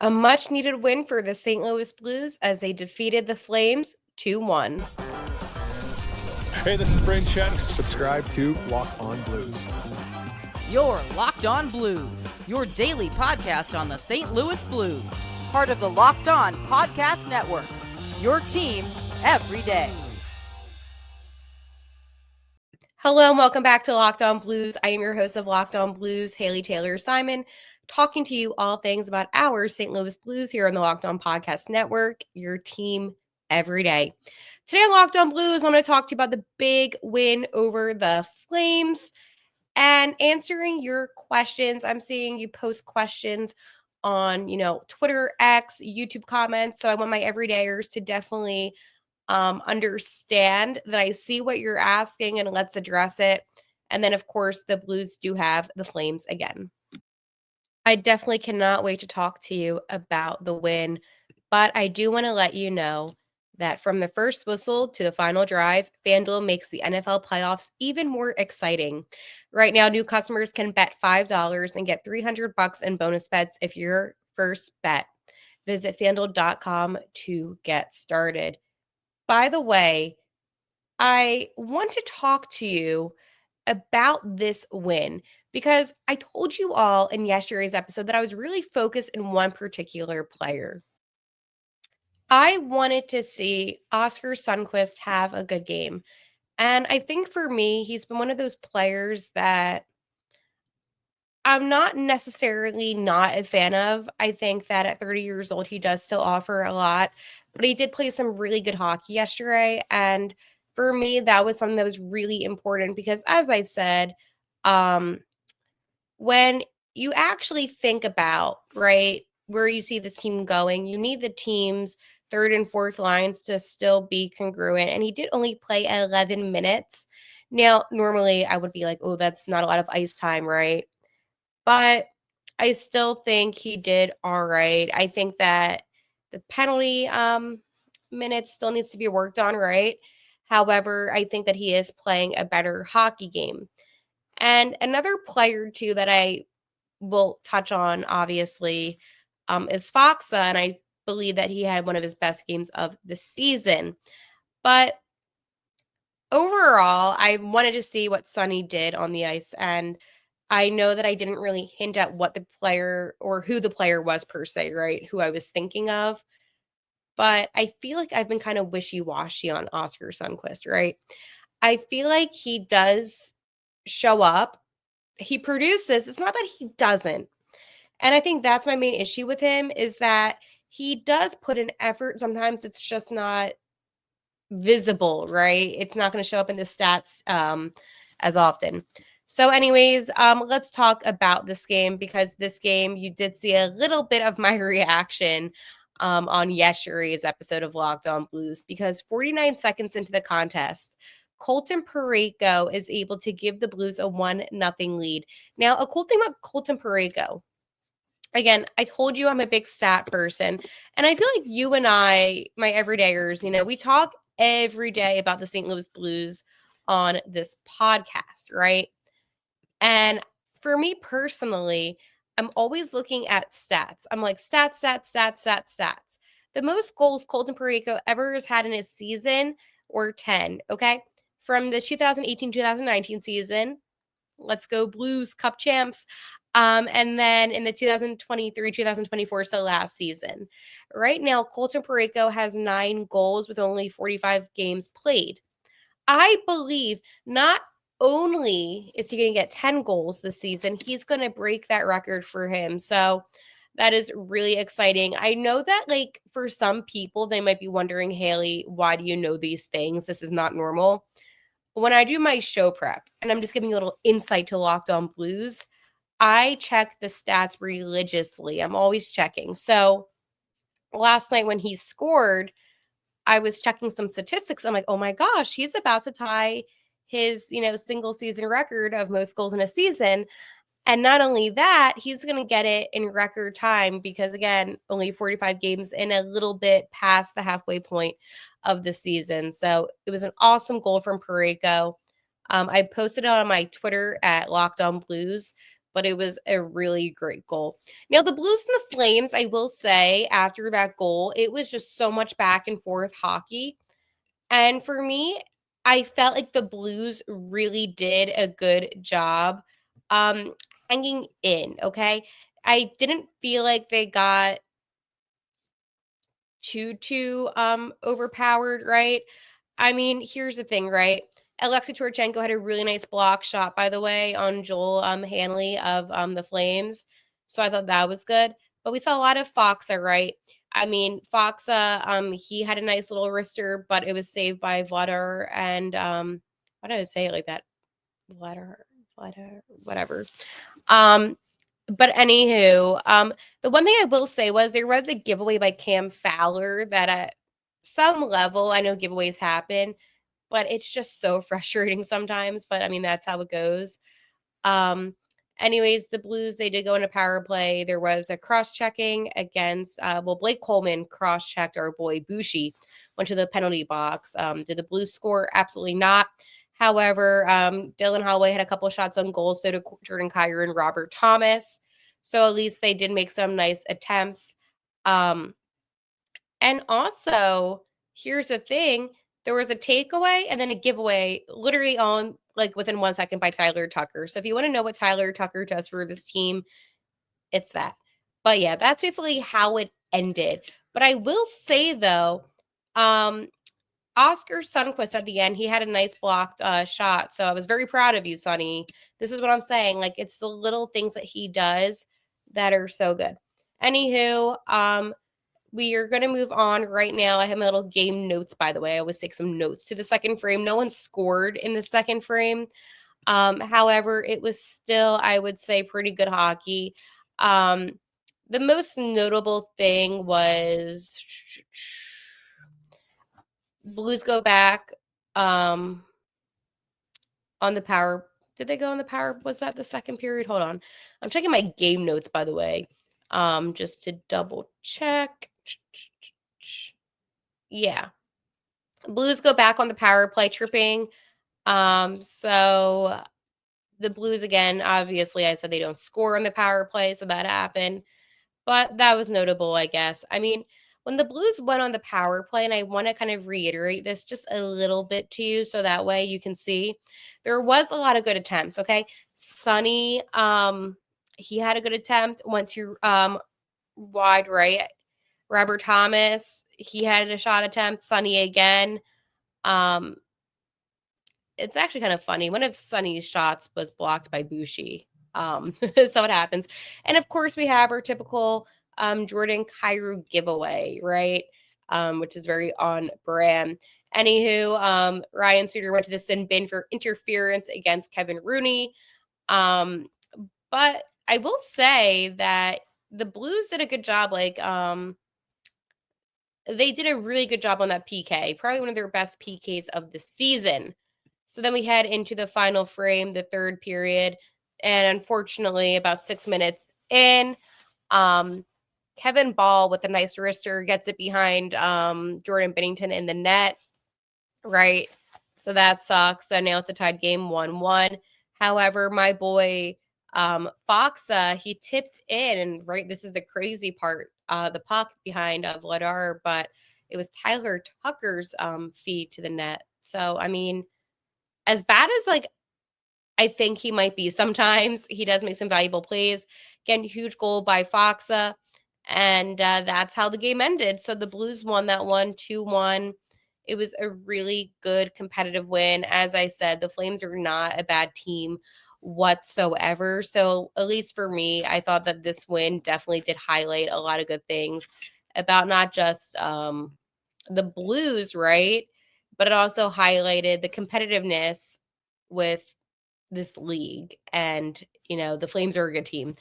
A much-needed win for the St. Louis Blues as they defeated the Flames 2-1. Hey, this is Brayden Chen. Subscribe to Locked On Blues. You're Locked On Blues, your daily podcast on the St. Louis Blues. Part of the Locked On Podcast Network, your team every day. Hello and welcome back to Locked On Blues. I am your host of Locked On Blues, Haley Taylor Simon, talking to you all things about our St. Louis Blues here on the Locked On Podcast Network, your team every day. Today on Locked On Blues, I'm going to talk to you about the big win over the Flames and answering your questions. I'm seeing you post questions on, Twitter, X, YouTube comments. So I want my everydayers to definitely understand that I see what you're asking and let's address it. And then, of course, the Blues do have the Flames again. I definitely cannot wait to talk to you about the win, but I do want to let you know that from the first whistle to the final drive, FanDuel makes the NFL playoffs even more exciting. Right now, new customers can bet $5 and get $300 in bonus bets if your first bet. Visit FanDuel.com to get started. By the way, I want to talk to you about this win because I told you all in yesterday's episode that I was really focused in one particular player. I wanted to see Oscar Sundqvist have a good game. And I think for me, he's been one of those players that I'm not necessarily not a fan of. I think that at 30 years old, he does still offer a lot, but he did play some really good hockey yesterday. And for me, that was something that was really important because, as I've said, when you actually think about, right, where you see this team going, you need the team's third and fourth lines to still be congruent. And he did only play 11 minutes. Now, normally I would be like, oh, that's not a lot of ice time, right? But I still think he did all right. I think that the penalty minutes still needs to be worked on, right? However, I think that he is playing a better hockey game. And another player, too, that I will touch on, obviously, is Foxa. And I believe that he had one of his best games of the season. But overall, I wanted to see what Sonny did on the ice. And I know that I didn't really hint at what the player or who the player was per se, right? Who I was thinking of. But I feel like I've been kind of wishy-washy on Oscar Sundqvist, right? I feel like he does show up. He produces. It's not that he doesn't. And I think that's my main issue with him is that he does put an effort. Sometimes it's just not visible, right? It's not going to show up in the stats as often. So anyways, let's talk about this game because this game, you did see a little bit of my reaction on yesterday's episode of Locked On Blues because 49 seconds into the contest, Colton Parayko is able to give the Blues a 1-0 lead. Now, a cool thing about Colton Parayko, again, I told you I'm a big stat person, and I feel like you and I, my everydayers, we talk every day about the St. Louis Blues on this podcast, right? And for me personally, I'm always looking at stats. I'm like, stats. The most goals Colton Parayko ever has had in his season were 10, okay? From the 2018-2019 season, let's go Blues Cup champs. And then in the 2023-2024, so last season. Right now, Colton Parayko has 9 goals with only 45 games played. I believe not only is he going to get 10 goals this season, he's going to break that record for him. So that is really exciting. I know that, like, for some people, they might be wondering, Haley, why do you know these things? This is not normal. When I do my show prep, and I'm just giving you a little insight to Locked On Blues, I check the stats religiously. I'm always checking. So last night when he scored, I was checking some statistics. I'm like, oh my gosh, he's about to tie his, single season record of most goals in a season. And not only that, he's going to get it in record time because, again, only 45 games and a little bit past the halfway point of the season. So it was an awesome goal from Parayko. I posted it on my Twitter at Locked On Blues, but it was a really great goal. Now, the Blues and the Flames, I will say, after that goal, it was just so much back and forth hockey. And for me, I felt like the Blues really did a good job um, hanging in, okay? I didn't feel like they got too overpowered, right? I mean, here's the thing, right? Alexei Turchenko had a really nice block shot, by the way, on Joel Hanley of the Flames. So I thought that was good. But we saw a lot of Foxa, right? I mean, Foxa, he had a nice little wrister, but it was saved by Vladar and why did I say it like that? Vladar, whatever. Um, but anywho, the one thing I will say was there was a giveaway by Cam Fowler that at some level, I know giveaways happen, but it's just so frustrating sometimes. But I mean, that's how it goes. Um, anyways, the Blues, they did go into power play. There was a cross checking against, Blake Coleman cross checked our boy Bushi, went to the penalty box. Did the Blues score? Absolutely not. However, Dylan Holloway had a couple shots on goal, so did Jordan Kyer and Robert Thomas. So at least they did make some nice attempts. And also, here's the thing, there was a takeaway and then a giveaway literally on like within 1 second by Tyler Tucker. So if you want to know what Tyler Tucker does for this team, it's that. But yeah, that's basically how it ended. But I will say though, Oscar Sundquist at the end, he had a nice blocked shot. So I was very proud of you, Sonny. This is what I'm saying. Like, it's the little things that he does that are so good. Anywho, we are going to move on right now. I have my little game notes, by the way. I always take some notes to the second frame. No one scored in the second frame. However, it was still, I would say, pretty good hockey. The most notable thing was Blues go back on the power. Did they go on the power? Was that the second period? Hold on. I'm checking my game notes, by the way, just to double check. Yeah. Blues go back on the power play tripping. So the Blues again, obviously I said they don't score on the power play, so that happened. But that was notable, I guess. I mean, when the Blues went on the power play, and I want to kind of reiterate this just a little bit to you so that way you can see there was a lot of good attempts. Okay. Sonny, he had a good attempt, went to wide right. Robert Thomas, he had a shot attempt. Sonny again. Um, it's actually kind of funny. One of Sonny's shots was blocked by Bushi. So it happens. And of course, we have our typical Jordan Kyrou giveaway, right? Which is very on brand. Anywho, Ryan Suter went to the sin bin for interference against Kevin Rooney. But I will say that the Blues did a good job. Like, they did a really good job on that PK, probably one of their best PKs of the season. So then we head into the final frame, the third period, and unfortunately, about 6 minutes in, Kevin Ball with a nice wrister gets it behind Jordan Binnington in the net, right? So that sucks. So now it's a tied game 1-1. However, my boy Foxa, he tipped in, and right, this is the crazy part, the puck behind Vladar, but it was Tyler Tucker's feed to the net. So I mean, as bad as like I think he might be sometimes, he does make some valuable plays. Again, huge goal by Foxa, and that's how the game ended. So the Blues won that one 2-1. It was a really good competitive win. As I said, the Flames are not a bad team whatsoever. So at least for me, I thought that this win definitely did highlight a lot of good things about not just the Blues, right? But it also highlighted the competitiveness with this league. And, you know, the Flames are a good team.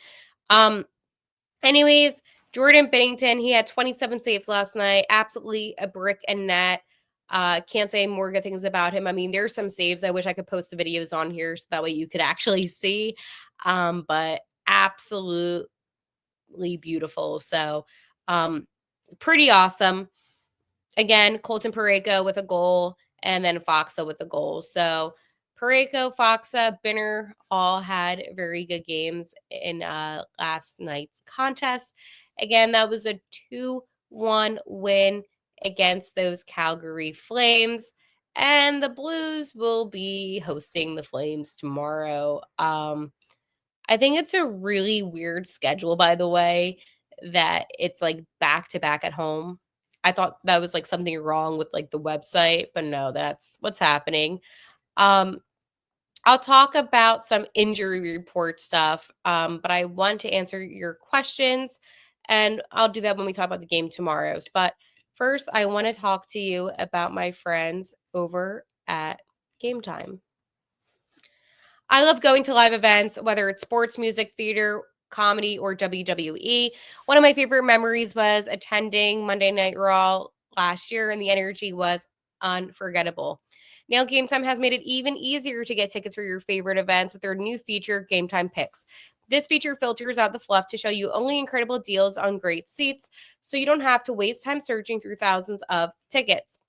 Anyways, Jordan Binnington, he had 27 saves last night. Absolutely a brick and net. Can't say more good things about him. I mean, there's some saves. I wish I could post the videos on here so that way you could actually see. But absolutely beautiful. So pretty awesome. Again, Colton Parayko with a goal, and then Foxa with a goal. So Parayko, Foxa, Binner all had very good games in last night's contest. Again, that was a 2-1 win against those Calgary Flames. And the Blues will be hosting the Flames tomorrow. I think it's a really weird schedule, by the way, that it's like back to back at home. I thought that was like something wrong with like the website, but no, that's what's happening. Um, I'll talk about some injury report stuff, but I want to answer your questions, and I'll do that when we talk about the game tomorrow. But first, I want to talk to you about my friends over at Game Time. I love going to live events, whether it's sports, music, theater, comedy, or WWE. One of my favorite memories was attending Monday Night Raw last year, and the energy was unforgettable. Now, Game Time has made it even easier to get tickets for your favorite events with their new feature, Game Time Picks. This feature filters out the fluff to show you only incredible deals on great seats, so you don't have to waste time searching through thousands of tickets.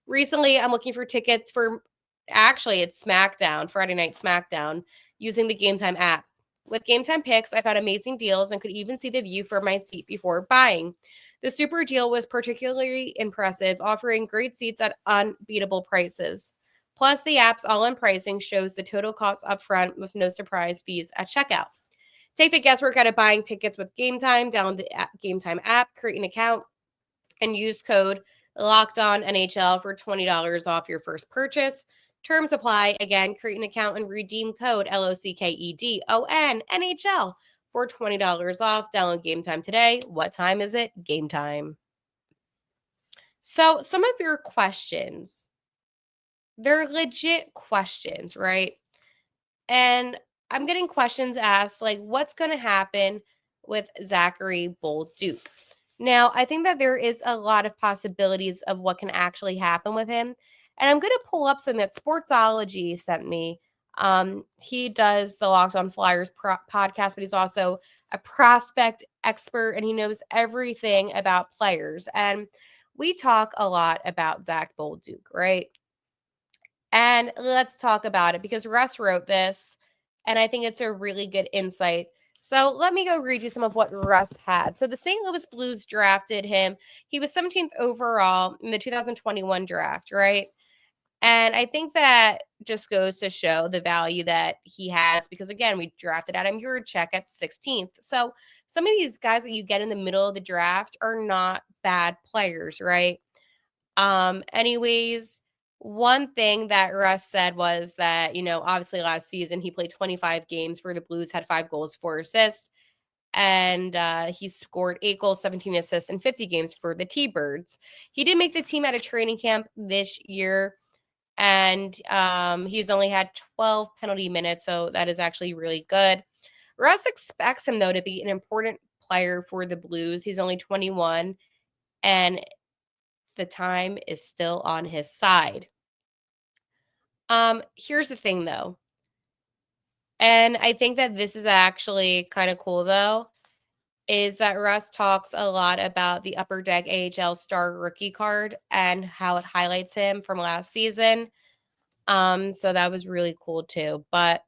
Recently, I'm looking for tickets for actually it's SmackDown, Friday Night SmackDown, using the Game Time app. With Game Time Picks, I found amazing deals and could even see the view from my seat before buying. The super deal was particularly impressive, offering great seats at unbeatable prices. Plus, the app's all-in pricing shows the total cost upfront with no surprise fees at checkout. Take the guesswork out of buying tickets with Game Time. Download the Game Time app, create an account, and use code LOCKEDONNHL for $20 off your first purchase. Terms apply. Again, create an account and redeem code LOCKEDONNHL for $20 off. Download Game Time today. What time is it? Game time. So, some of your questions, they're legit questions, right? And I'm getting questions asked like, what's going to happen with Zachary Bolduc? Now, I think that there is a lot of possibilities of what can actually happen with him. And I'm going to pull up something that Sportsology sent me. He does the Locked on Flyers podcast, but he's also a prospect expert and he knows everything about players. And we talk a lot about Zach Bolduc, right? And let's talk about it because Russ wrote this, and I think it's a really good insight. So let me go read you some of what Russ had. So the St. Louis Blues drafted him. He was 17th overall in the 2021 draft, right? And I think that just goes to show the value that he has because, again, we drafted Adam Juracek at 16th. So some of these guys that you get in the middle of the draft are not bad players, right? Anyways, one thing that Russ said was that, obviously last season he played 25 games for the Blues, had 5 goals, 4 assists, and he scored 8 goals, 17 assists in 50 games for the T-Birds. He did make the team at a training camp this year, and he's only had 12 penalty minutes, so that is actually really good. Russ expects him, though, to be an important player for the Blues. He's only 21, and the time is still on his side. Here's the thing though. And I think that this is actually kind of cool though, is that Russ talks a lot about the Upper Deck AHL star rookie card and how it highlights him from last season. So that was really cool too. But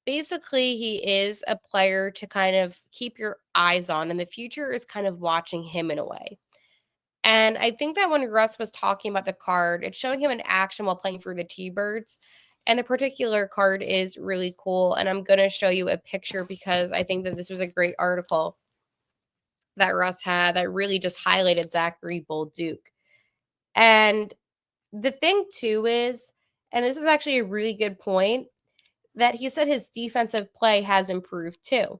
basically he is a player to kind of keep your eyes on, and the future is kind of watching him in a way. And I think that when Russ was talking about the card, it's showing him in action while playing for the T-Birds. And the particular card is really cool. And I'm going to show you a picture because I think that this was a great article that Russ had that really just highlighted Zachary Bolduc. And the thing too is, and this is actually a really good point, that he said his defensive play has improved too.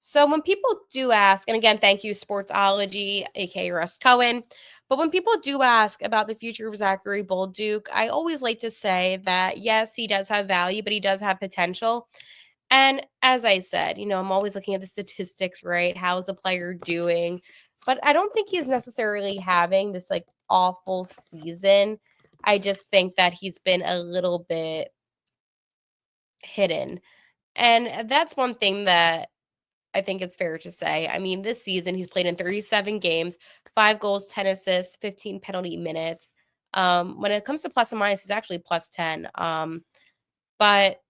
So when people do ask, and again, thank you, Sportsology, aka Russ Cohen. But when people do ask about the future of Zachary Bolduc, I always like to say that yes, he does have value, but he does have potential. And as I said, I'm always looking at the statistics, right? How's the player doing? But I don't think he's necessarily having this like awful season. I just think that he's been a little bit hidden. And that's one thing that I think it's fair to say. I mean, this season he's played in 37 games, 5 goals, 10 assists, 15 penalty minutes. When it comes to plus and minus, he's actually plus 10. But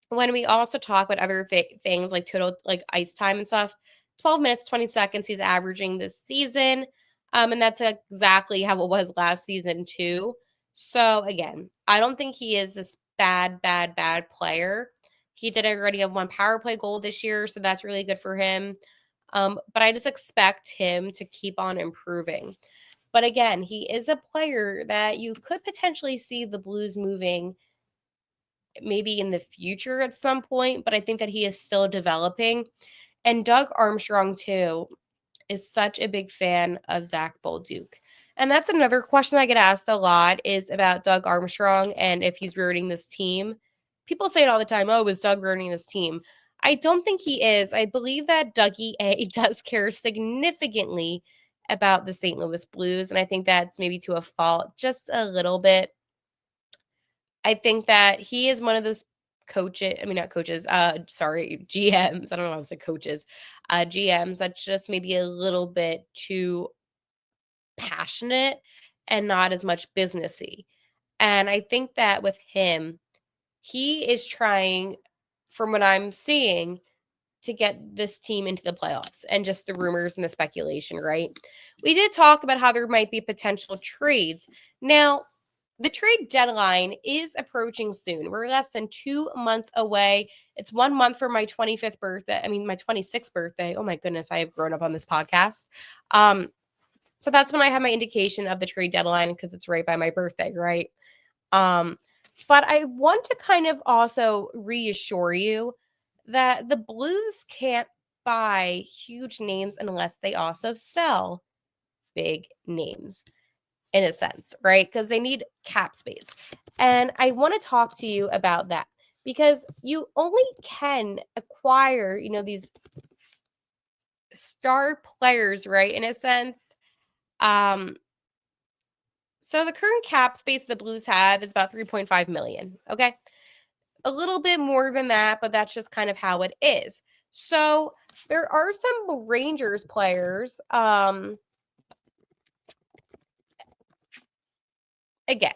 when we also talk about other things like total like ice time and stuff, 12 minutes, 20 seconds he's averaging this season. And that's exactly how it was last season too. So again, I don't think he is this bad player. He did already have one power play goal this year, so that's really good for him. But I just expect him to keep on improving. But again, he is a player that you could potentially see the Blues moving maybe in the future at some point, but I think that he is still developing. And Doug Armstrong, too, is such a big fan of Zach Bolduc. And that's another question I get asked a lot is about Doug Armstrong and if he's ruining this team. People say it all the time, oh, is Doug ruining this team? I don't think he is. I believe that Dougie A does care significantly about the St. Louis Blues. And I think that's maybe to a fault just a little bit. I think that he is one of those not coaches, sorry, GMs. I don't know how to say coaches, GMs that's just maybe a little bit too passionate and not as much businessy. And I think that with him, he is trying, from what I'm seeing, to get this team into the playoffs and just the rumors and the speculation, right? We did talk about how there might be potential trades. Now, the trade deadline is approaching soon. We're less than 2 months away. It's 1 month for my 25th birthday. I mean, my 26th birthday. Oh my goodness, I have grown up on this podcast. So that's when I have my indication of the trade deadline because it's right by my birthday, right? But I want to kind of also reassure you that the Blues can't buy huge names unless they also sell big names in a sense, right? Because they need cap space. And I want to talk to you about that because you only can acquire, these star players, right? In a sense. So the current cap space the Blues have is about 3.5 million. Okay. A little bit more than that, but that's just kind of how it is. So there are some Rangers players. Again,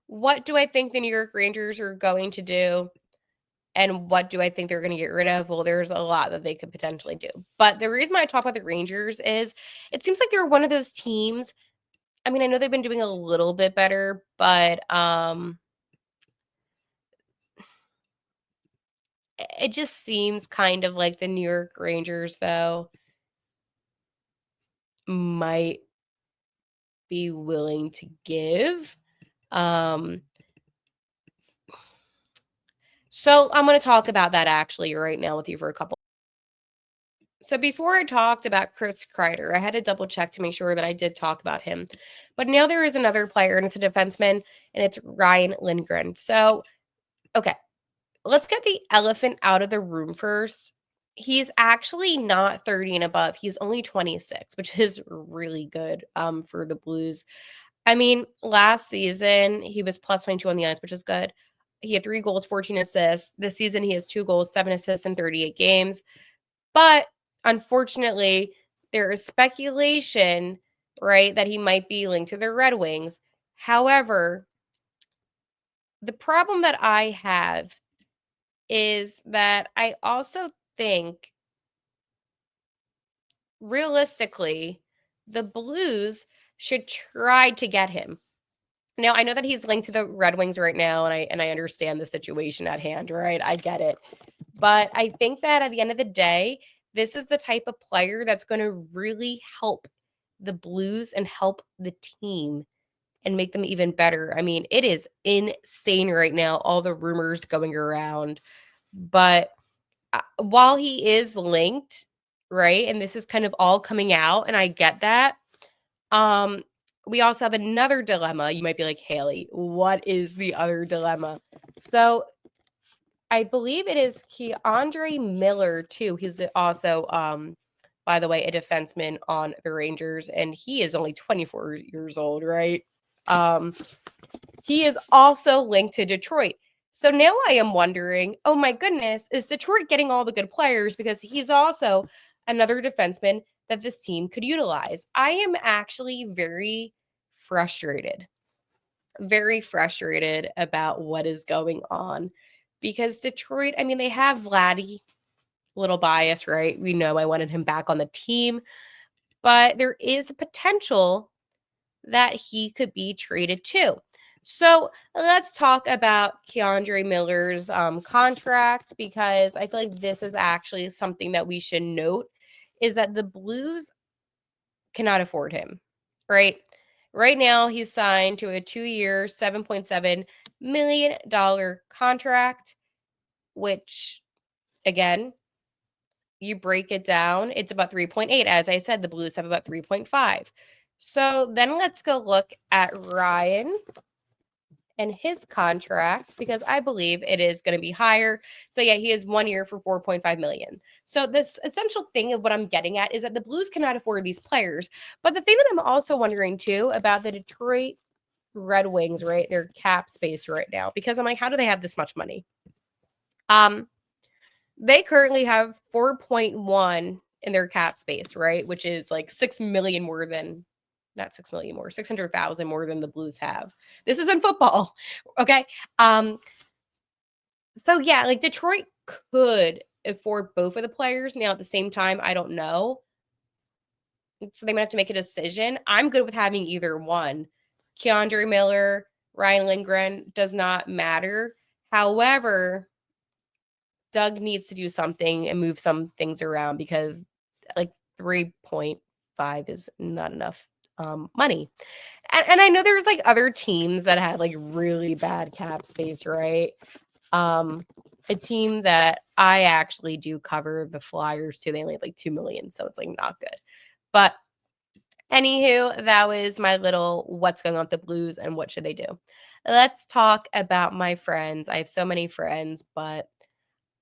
what do I think the New York Rangers are going to do? And what do I think they're going to get rid of? Well, there's a lot that they could potentially do. But the reason why I talk about the Rangers is it seems like they're one of those teams. I mean, I know they've been doing a little bit better, but it just seems kind of like the New York Rangers, though, might be willing to give. So I'm going to talk about that actually right now with you for a couple. So before I talked about Chris Kreider, I had to double check to make sure that I did talk about him. But now there is another player, and it's a defenseman, and it's Ryan Lindgren. So, okay, let's get the elephant out of the room first. He's actually not 30 and above. He's only 26, which is really good for the Blues. I mean, last season, he was plus 22 on the ice, which is good. He had 3 goals, 14 assists. This season, he has 2 goals, 7 assists in 38 games. But unfortunately, there is speculation, right, that he might be linked to the Red Wings. However, the problem that I have is that I also think realistically, the Blues should try to get him. Now, I know that he's linked to the Red Wings right now, and I understand the situation at hand, right? I get it. But I think that at the end of the day, this is the type of player that's going to really help the Blues and help the team and make them even better. I mean, it is insane right now, all the rumors going around. But while he is linked, right, and this is kind of all coming out, and I get that, we also have another dilemma. You might be like, Haley, what is the other dilemma? So I believe it is Andre Miller, too. He's also, by the way, a defenseman on the Rangers, and he is only 24 years old, right? He is also linked to Detroit. So now I am wondering, oh my goodness, is Detroit getting all the good players? Because he's also another defenseman that this team could utilize. I am actually very frustrated very frustrated about what is going on because Detroit, I mean, they have Vladdy, little bias, right? We know I wanted him back on the team, but there is a potential that he could be traded too. So let's talk about Keandre Miller's contract, because I feel like this is actually something that we should note, is that the Blues cannot afford him, right? Right now, he's signed to a 2-year, $7.7 million contract, which, again, you break it down, it's about 3.8. As I said, the Blues have about 3.5. So then let's go look at Ryan and his contract, because I believe it is going to be higher. So yeah, he has 1 year for 4.5 million. So this essential thing of what I'm getting at is that the Blues cannot afford these players. But the thing that I'm also wondering too about the Detroit Red Wings, right? Their cap space right now, because I'm like, how do they have this much money? They currently have 4.1 in their cap space, right? Which is like 6 million more than, not 6 million more, 600,000 more than the Blues have. This is in football. Okay. So yeah, like Detroit could afford both of the players. Now at the same time, I don't know. So they might have to make a decision. I'm good with having either one. Keandre Miller, Ryan Lindgren, does not matter. However, Doug needs to do something and move some things around, because like 3.5 is not enough money. And I know there's like other teams that have like really bad cap space, right? A team that I actually do cover, the Flyers too, they only have like 2 million, so it's like not good. But anywho, that was my little what's going on with the Blues and what should they do. Let's talk about my friends. I have so many friends, but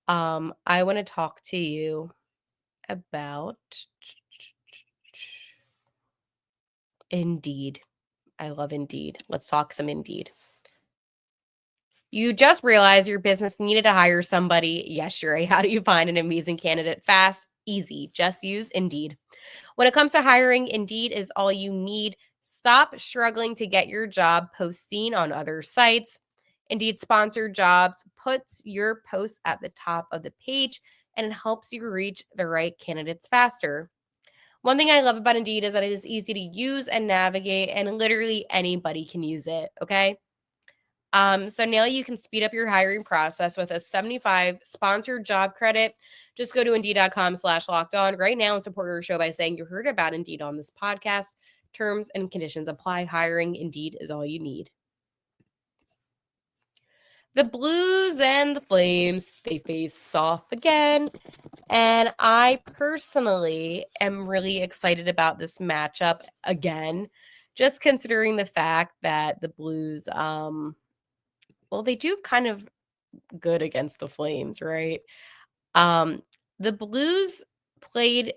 I want to talk to you about Indeed. I love Indeed. Let's talk some Indeed. You just realized your business needed to hire somebody. Yes, sure. How do you find an amazing candidate fast? Easy. Just use Indeed. When it comes to hiring, Indeed is all you need. Stop struggling to get your job post seen on other sites. Indeed sponsored jobs puts your post at the top of the page, and it helps you reach the right candidates faster. One thing I love about Indeed is that it is easy to use and navigate, and literally anybody can use it, okay? So now you can speed up your hiring process with a 75 sponsored job credit. Just go to Indeed.com/locked-on right now and support our show by saying you heard about Indeed on this podcast. Terms and conditions apply. Hiring Indeed is all you need. The Blues and the Flames, they face off again. And I personally am really excited about this matchup again, just considering the fact that the Blues, well, they do kind of good against the Flames, right? Um, the Blues played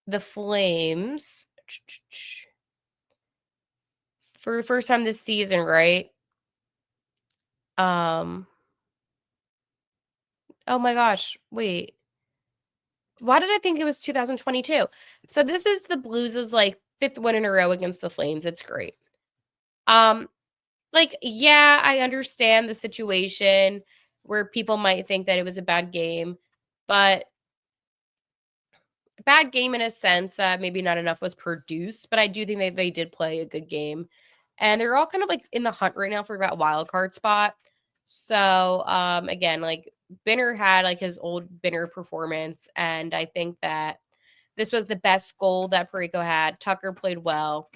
the Flames for the first time this season, right? Um, oh my gosh, wait. Why did I think it was 2022? So this is the Blues' like 5th win in a row against the Flames. It's great. Um, like, yeah, I understand the situation where people might think that it was a bad game, but bad game in a sense that maybe not enough was produced, but I do think they did play a good game. And they're all kind of like in the hunt right now for that wild card spot. So again, like Binner had like his old Binner performance, and I think that this was the best goal that Parayko had. Tucker played well,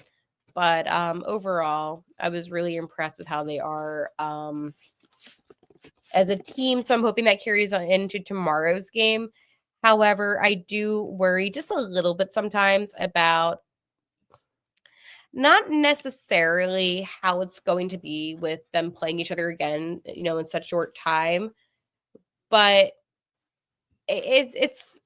but overall, I was really impressed with how they are as a team. So I'm hoping that carries on into tomorrow's game. However, I do worry just a little bit sometimes about not necessarily how it's going to be with them playing each other again, in such short time, but it's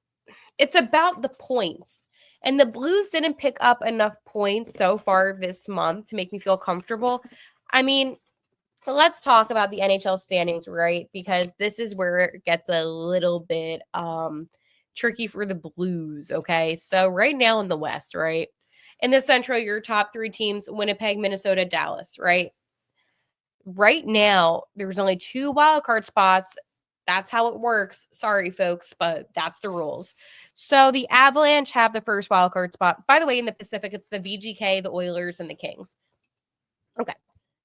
about the points. And the Blues didn't pick up enough points so far this month to make me feel comfortable. I mean, let's talk about the NHL standings, right? Because this is where it gets a little bit tricky for the Blues, okay? So right now in the West, right? In the Central, your top 3 teams, Winnipeg, Minnesota, Dallas, right? right now, there's only 2 wild card spots. That's how it works. Sorry, folks, but that's the rules. So the Avalanche have the first wild card spot. By the way, in the Pacific, it's the VGK, the Oilers, and the Kings. Okay.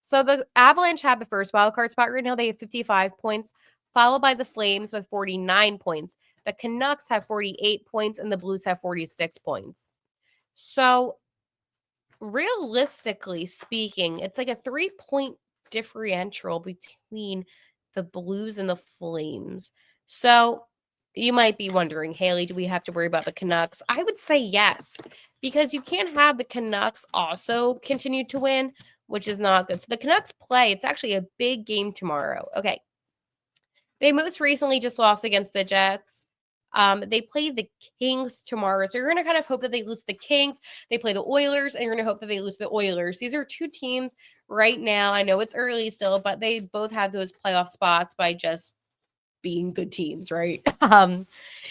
So the Avalanche have the first wild card spot right now. They have 55 points, followed by the Flames with 49 points. The Canucks have 48 points, and the Blues have 46 points. So realistically speaking, it's like a 3-point differential between the Blues and the Flames. So you might be wondering, Haley, do we have to worry about the Canucks? I would say yes, because you can't have the Canucks also continue to win, which is not good. So the Canucks play, it's actually a big game tomorrow. Okay. They most recently just lost against the Jets. They play the Kings tomorrow. So you're going to kind of hope that they lose the Kings. They play the Oilers, and you're going to hope that they lose the Oilers. These are 2 teams right now. I know it's early still, but they both have those playoff spots by just being good teams, right?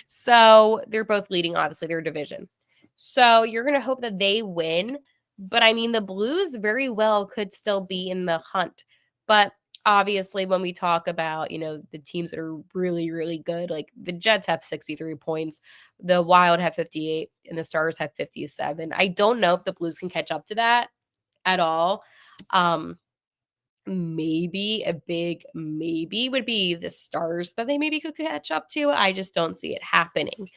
So they're both leading, obviously, their division. So you're going to hope that they win. But I mean, the Blues very well could still be in the hunt. But obviously, when we talk about, the teams that are really, really good, like the Jets have 63 points, the Wild have 58, and the Stars have 57. I don't know if the Blues can catch up to that at all. Maybe a big maybe would be the Stars that they maybe could catch up to. I just don't see it happening.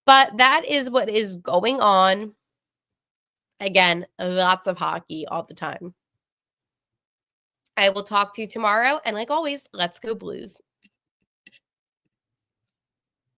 But that is what is going on. Again, lots of hockey all the time. I will talk to you tomorrow. And like always, let's go Blues.